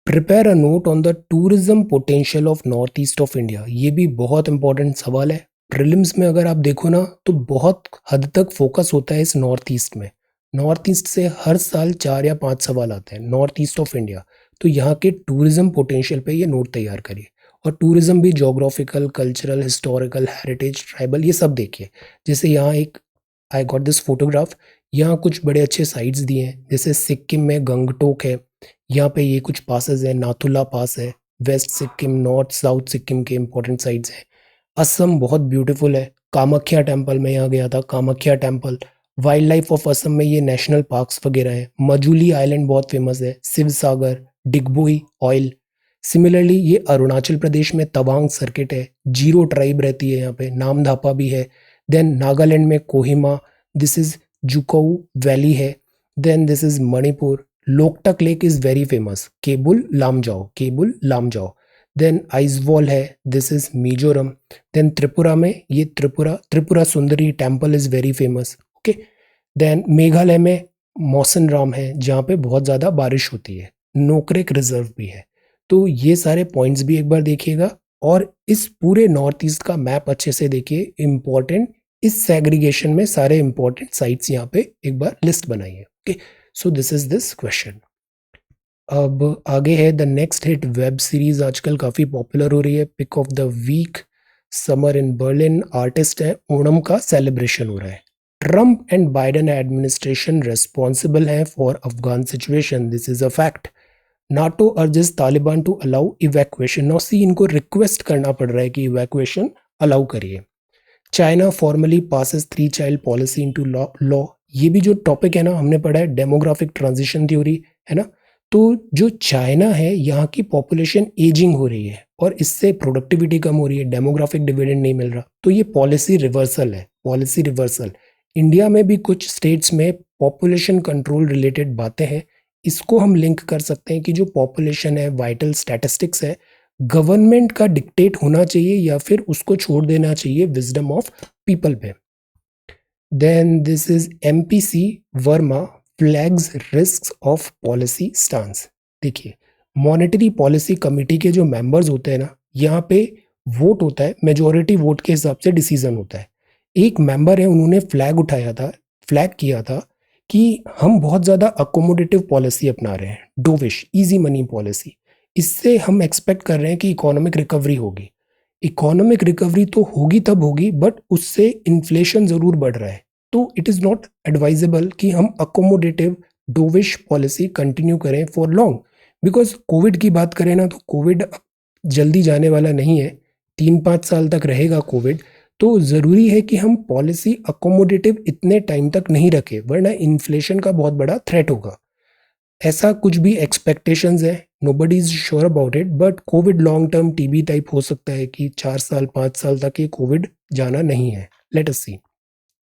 Prepare a note on the tourism potential of north east of India. ये भी बहुत इंपॉर्टेंट सवाल है. प्रीलिम्स में अगर आप देखो ना तो बहुत हद तक फोकस होता है इस नॉर्थ ईस्ट में. नॉर्थ ईस्ट से हर साल 4 या 5 सवाल आते हैं, नॉर्थ ईस्ट ऑफ इंडिया. तो यहाँ के टूरिज्म पोटेंशियल पे ये नोट तैयार करिए. और टूरिज्म भी geographical, cultural, historical, heritage, tribal, ये सब देखिए. जैसे यहाँ एक आई गॉट दिस फोटोग्राफ. यहाँ कुछ बड़े अच्छे साइट्स दिए हैं. जैसे सिक्किम में गंगटोक है, यहाँ पे ये कुछ पासेस है, नाथुला पास है. West Sikkim, north south Sikkim के इंपॉर्टेंट साइट्स हैं. असम बहुत ब्यूटीफुल है. कामाख्या टेम्पल में यहाँ गया था, Kamakhya temple. Wild life of Assam में ये नेशनल पार्क्स वगैरह है। मजुली आइलैंड बहुत फेमस है, शिव सागर, डिगबोई ऑयल। सिमिलरली ये अरुणाचल प्रदेश में तवांग सर्किट है, जीरो ट्राइब रहती है यहाँ पे, नामधापा भी है। देन नागालैंड में Kohima, this is Dzukou valley है। Then this is Manipur, Loktak lake is very famous, Keibul Lamjao, Keibul Lamjao. Then Aizawl है, this is Mizoram. Then Tripura में ये Tripura Sundari temple is very famous, okay. Then Meghalaya में मौसन राम है, जहाँ पे बहुत ज़्यादा बारिश होती है। नोकरेक रिजर्व भी है। तो ये सारे पॉइंट्स भी एक बार देखिएगा, और इस पूरे नॉर्थ ईस्ट का मैप अच्छे से देखिए, इम्पॉर्टेंट इस सेग्रीगेशन में सारे इंपॉर्टेंट साइट्स यहाँ पे एक बार लिस्ट बनाइए, okay. So this is this question. अब आगे है the next hit web series, आजकल काफ़ी पॉपुलर हो रही है, pick of the week, summer in Berlin. Artist है, ओणम का सेलिब्रेशन हो रहा है। Trump and Biden administration responsible है for Afghan situation, this is a fact. NATO urges Taliban to allow evacuation, now see इनको रिक्वेस्ट करना पड़ रहा है कि इवैक्यूएशन अलाउ करिए। China formally passes 3 child policy into law. ये भी जो टॉपिक है ना, हमने पढ़ा है डेमोग्राफिक ट्रांजिशन थ्योरी, है ना। तो जो चाइना है, यहाँ की पॉपुलेशन एजिंग हो रही है और इससे प्रोडक्टिविटी कम हो रही है, डेमोग्राफिक डिविडेंड नहीं मिल रहा, तो ये पॉलिसी रिवर्सल है, पॉलिसी रिवर्सल। इंडिया में भी कुछ स्टेट्स में पॉपुलेशन कंट्रोल रिलेटेड बातें हैं, इसको हम लिंक कर सकते हैं कि जो पॉपुलेशन है, वाइटल स्टैटिस्टिक्स है, गवर्नमेंट का डिक्टेट होना चाहिए या फिर उसको छोड़ देना चाहिए विजडम ऑफ पीपल पे। Then this is MPC Varma flags risks of policy stance. देखिए, मॉनेटरी पॉलिसी कमेटी के जो मेंबर्स होते हैं ना, यहाँ पे वोट होता है, मेजोरिटी वोट के हिसाब से डिसीजन होता है। एक मेंबर है, उन्होंने फ्लैग उठाया था, फ्लैग किया था कि हम बहुत ज़्यादा अकोमोडेटिव पॉलिसी अपना रहे हैं, डोविश इजी मनी पॉलिसी। इससे हम एक्सपेक्ट कर रहे हैं कि इकोनॉमिक रिकवरी होगी। इकोनॉमिक रिकवरी तो होगी तब होगी, बट उससे इन्फ्लेशन ज़रूर बढ़ रहा है। तो इट इज़ नॉट एडवाइजेबल कि हम अकोमोडेटिव डोविश पॉलिसी कंटिन्यू करें फॉर लॉन्ग। बिकॉज कोविड की बात करें ना, तो कोविड जल्दी जाने वाला नहीं है, 3-5 साल तक रहेगा कोविड। तो ज़रूरी है कि हम पॉलिसी अकोमोडेटिव इतने टाइम तक नहीं रखें, वरना इन्फ्लेशन का बहुत बड़ा थ्रेट होगा। ऐसा कुछ भी एक्सपेक्टेशंस है, nobody is sure about it, but Covid long term TB type हो सकता है कि 4 साल 5 साल तक ये कोविड जाना नहीं है, लेट अस सी।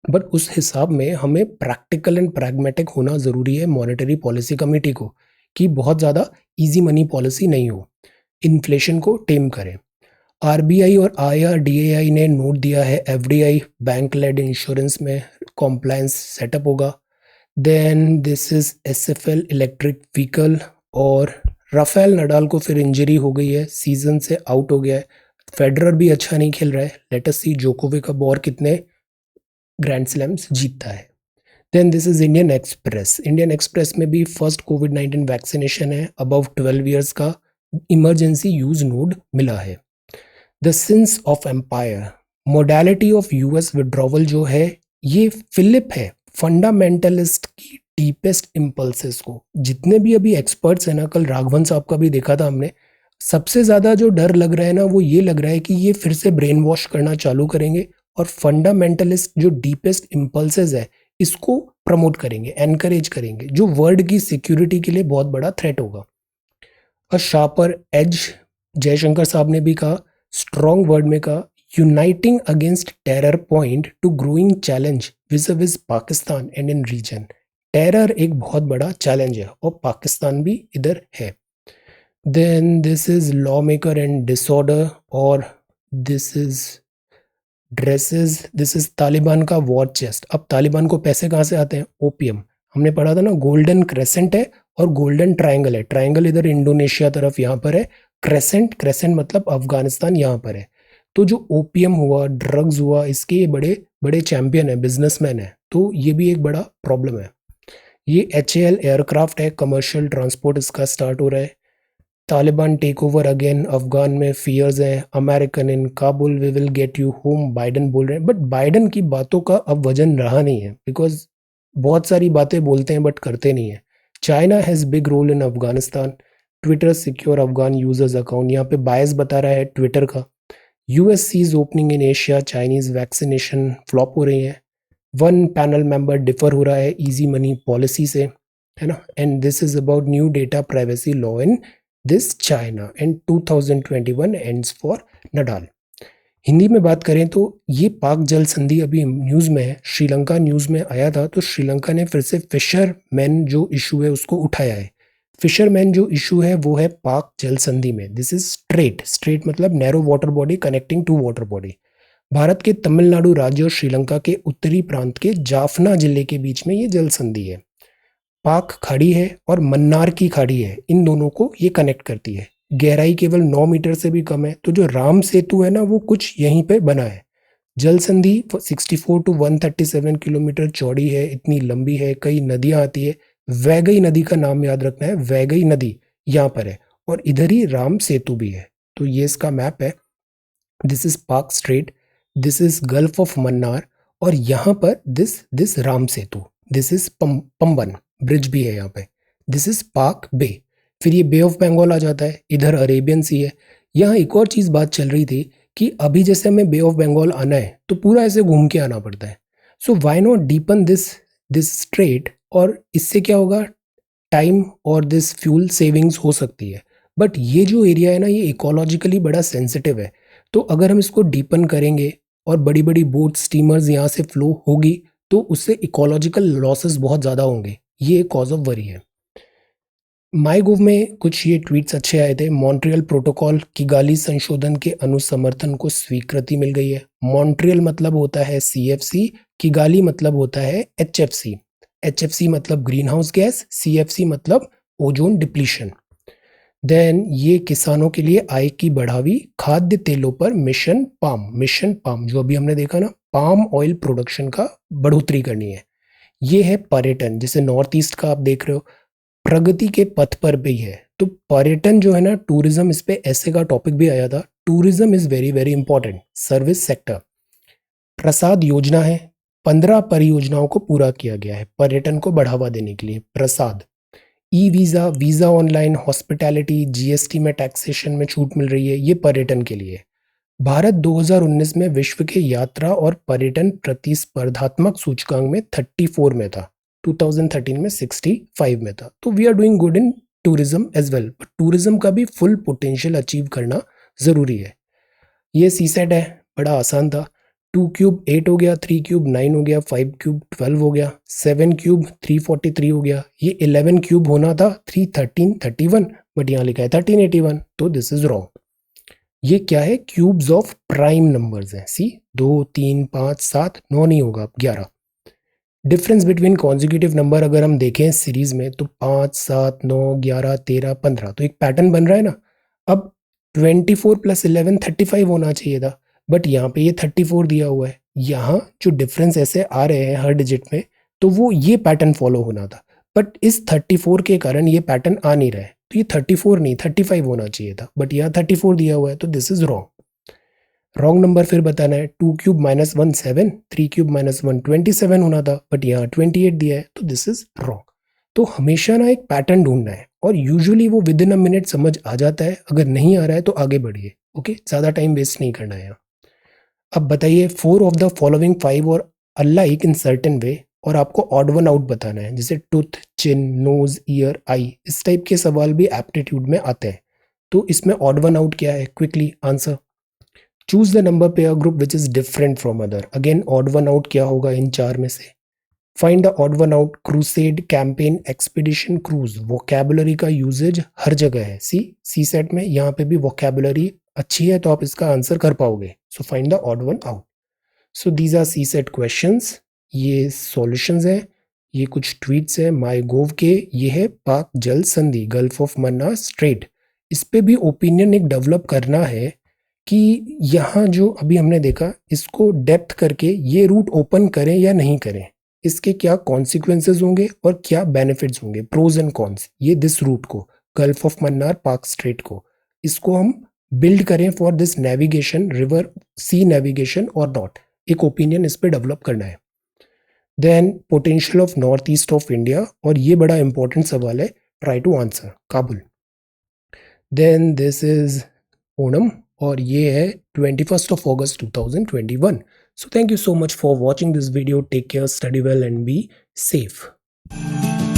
बट उस हिसाब में हमें प्रैक्टिकल एंड प्रैग्मेटिक होना ज़रूरी है मॉनेटरी पॉलिसी कमेटी को, कि बहुत ज़्यादा इजी मनी पॉलिसी नहीं हो, इन्फ्लेशन को टेम करें। आरबीआई और आईआरडीएआई ने नोट दिया है, एफडीआई बैंक लेड इंश्योरेंस में कॉम्प्लायंस सेटअप होगा। Then this is SFL electric vehicle, और राफेल नडाल को फिर इंजरी हो गई है, सीजन से आउट हो गया है। फेडरर भी अच्छा नहीं खेल रहा है, लेट अस सी जोकोविक अब और कितने ग्रैंड स्लैम्स जीतता है। Then this is Indian Express, Indian Express में भी फर्स्ट कोविड-19 वैक्सीनेशन है, अबव 12 ईयर्स का इमरजेंसी यूज नोड मिला है। The sins of empire, modality of US withdrawal जो है, ये फिलिप है, फंडामेंटलिस्ट की डीपेस्ट इम्पल्सेस को। जितने भी अभी एक्सपर्ट्स हैं ना, कल राघवन साहब का भी देखा था हमने, सबसे ज़्यादा जो डर लग रहा है ना, वो ये लग रहा है कि ये फिर से ब्रेन वॉश करना चालू करेंगे और फंडामेंटलिस्ट जो डीपेस्ट इम्पल्सेस है, इसको प्रमोट करेंगे, एनकरेज करेंगे, जो वर्ल्ड की सिक्योरिटी के लिए बहुत बड़ा थ्रेट होगा। अ शार्पर एज, जयशंकर साहब ने भी कहा, स्ट्रॉन्ग वर्ड में कहा, uniting against terror point to growing challenge viz Pakistan and in region. Terror एक बहुत बड़ा चैलेंज है और पाकिस्तान भी इधर है। Then this is law maker and disorder, और this is dresses, this is Taliban का वॉर चेस्ट। अब तालिबान को पैसे कहाँ से आते हैं? ओपीएम। हमने पढ़ा था ना, गोल्डन क्रेसेंट है और गोल्डन ट्रायंगल है। ट्रायंगल इधर इंडोनेशिया तरफ यहाँ पर है, क्रेसेंट, क्रेसेंट मतलब अफगानिस्तान यहाँ पर है। तो जो ओपीएम हुआ, ड्रग्स हुआ, इसके ये बड़े बड़े चैंपियन है, बिजनेसमैन है। तो ये भी एक बड़ा प्रॉब्लम है। ये HAL एयरक्राफ्ट है, कमर्शियल ट्रांसपोर्ट इसका स्टार्ट हो रहा है। Taliban take over again, Afghan में फियर्स हैं। American in Kabul, we will get you home, Biden बोल रहे हैं। बट बाइडन की बातों का अब वजन रहा नहीं है, बिकॉज बहुत सारी बातें बोलते हैं बट करते नहीं है। China has big role in Afghanistan, Twitter secure Afghan users account, यहाँ पे बायस बता रहा है ट्विटर का। US sees opening in Asia, Chinese vaccination flop हो रही है, वन पैनल मेंबर डिफर हो रहा है इजी मनी पॉलिसी से, है ना, and this is about new data privacy law in this China and 2021 ends for Nadal. Hindi में बात करें तो ये पाक जल संधि अभी न्यूज़ में है, श्रीलंका न्यूज़ में आया था, तो श्रीलंका ने फिर से फिशरमैन जो इशू है उसको उठाया है। फिशरमैन जो इशू है वो है पाक जल संधि में, दिस इज स्ट्रेट, स्ट्रेट मतलब narrow water body connecting to water body. Bharat के तमिलनाडु राज्य और श्रीलंका के उत्तरी प्रांत के जाफना जिले के बीच में ये जल संधि है। पाक खाड़ी है और मन्नार की खाड़ी है, इन दोनों को ये कनेक्ट करती है। गहराई केवल 9 मीटर से भी कम है, तो जो राम सेतु है ना वो कुछ यहीं पे बना है। जल संधि 64 टू 137 किलोमीटर चौड़ी है, इतनी लंबी है, कई नदियां आती है। वैगई नदी का नाम याद रखना है, वैगई नदी यहाँ पर है और इधर ही राम सेतु भी है। तो ये इसका मैप है, दिस इज पाक straight, this is gulf of Mannar और यहाँ पर this Ram Setu, this is Pamban bridge भी है यहाँ पे, दिस इज पाक बे। फिर ये बे ऑफ बंगाल आ जाता है, इधर अरेबियन सी है। यहाँ एक और चीज़ बात चल रही थी कि अभी जैसे हमें बे ऑफ बंगाल आना है तो पूरा ऐसे घूम के आना पड़ता है, so why not deepen this this straight, और इससे क्या होगा, टाइम और दिस फ्यूल सेविंग्स हो सकती है। बट ये जो एरिया है ना ये इकोलॉजिकली बड़ा सेंसिटिव है, तो अगर हम इसको डीपन करेंगे और बड़ी बड़ी बोट स्टीमर्स यहाँ से फ्लो होगी तो उससे इकोलॉजिकल लॉसेस बहुत ज़्यादा होंगे, ये कॉज ऑफ वरी है। माई गोव में कुछ ये ट्वीट्स अच्छे आए थे। मॉन्ट्रियल प्रोटोकॉल किगाली संशोधन के अनुसमर्थन को स्वीकृति मिल गई है। मॉन्ट्रियल मतलब होता है सीएफसी, किगाली मतलब होता है एचएफसी। एचएफसी मतलब ग्रीन हाउस गैस, सीएफसी मतलब ओजोन डिप्लीशन। देन ये किसानों के लिए आय की बढ़ावी, खाद्य तेलों पर मिशन पाम जो अभी हमने देखा ना, पाम ऑयल प्रोडक्शन का बढ़ोतरी करनी है। ये है पर्यटन, जैसे नॉर्थ ईस्ट का आप देख रहे हो प्रगति के पथ पर भी है। तो पर्यटन जो है ना, टूरिज्म, इस पे ऐसे का टॉपिक भी आया था, tourism is very very important. Service sector, Prasad योजना है, 15 परियोजनाओं को पूरा किया गया है पर्यटन को बढ़ावा देने के लिए। Prasad, e visa, visa online, hospitality, GST में टैक्सेशन में छूट मिल रही है, ये पर्यटन के लिए। भारत 2019 में विश्व के यात्रा और पर्यटन प्रतिस्पर्धात्मक सूचकांक में 34 में था, 2013 में 65 में था। तो we are doing good in tourism as well, but tourism का भी फुल पोटेंशियल अचीव करना ज़रूरी है। ये सी सेट है, बड़ा आसान था। 2 क्यूब 8 हो गया, 3 क्यूब 9 हो गया, 5 क्यूब 12 हो गया, 7 क्यूब 343 हो गया। ये 11 क्यूब होना था 31331, बट यहाँ लिखा है 1381, तो दिस इज रॉन्ग। ये क्या है, क्यूब्स ऑफ प्राइम नंबर्स हैं। सी 2 3 5 7 9 नहीं होगा, 11। डिफरेंस बिटवीन कॉन्जिक्यूटिव नंबर अगर हम देखें सीरीज में तो 5 7 9 11 13 15, तो एक पैटर्न बन रहा है ना। अब 24 प्लस 11 35 होना चाहिए था, बट यहाँ पे ये 34 दिया हुआ है। यहाँ जो डिफरेंस ऐसे आ रहे हैं हर डिजिट में, तो वो ये पैटर्न फॉलो होना था, बट इस 34 के कारण ये पैटर्न आ नहीं रहा है, तो ये 34 नहीं 35 होना चाहिए था, बट यहाँ 34 दिया हुआ है, तो this is wrong. Wrong number फिर बताना है, 2 क्यूब माइनस 1 7, 3 क्यूब माइनस 1 27 होना था, बट यहाँ 28 दिया है, तो दिस इज रॉन्ग। तो हमेशा ना एक पैटर्न ढूंढना है, और यूजुअली वो विद इन अ मिनट समझ आ जाता है। अगर नहीं आ रहा है तो आगे बढ़िए, ओके, ज़्यादा टाइम वेस्ट नहीं करना है यहाँ। अब बताइए 4 ऑफ द फॉलोइंग 5 और अलाइक इन सर्टेन वे, और आपको ऑड वन आउट बताना है, जैसे टूथ, चिन, नोज, ईयर, आई, इस टाइप के सवाल भी एप्टीट्यूड में आते हैं। तो इसमें ऑड वन आउट क्या है, quickly answer. Choose the number pair group which is different from other, again odd one out क्या होगा इन चार में से। Find the odd one out, crusade, campaign, expedition, cruise, vocabulary का यूजेज हर जगह है। सी सेट में यहाँ पे भी वोकैबुलरी अच्छी है, तो आप इसका आंसर कर पाओगे। So find the odd one out. So these are CSAT questions, ये सॉल्यूशंस हैं। ये कुछ ट्वीट्स हैं माई गोव के। ये है पाक जल संधि, गल्फ ऑफ मन्नार स्ट्रेट, इस पे भी ओपिनियन एक डेवलप करना है कि यहाँ जो अभी हमने देखा इसको डेप्थ करके ये रूट ओपन करें या नहीं करें, इसके क्या कॉन्सिक्वेंसेज होंगे और क्या बेनिफिट्स होंगे, प्रोज एंड कॉन्स। ये दिस रूट को, gulf of Mannar Palk strait को, इसको हम बिल्ड करें for this navigation, river sea navigation और नॉट, एक ओपिनियन इस पे डेवलप करना है। Then potential of north east of India, और ये बड़ा इंपॉर्टेंट सवाल है, try to answer. Kabul. Then this is Onam और ये है 21 अगस्त 2021. So thank you so much for watching this video. Take care, study well and be safe.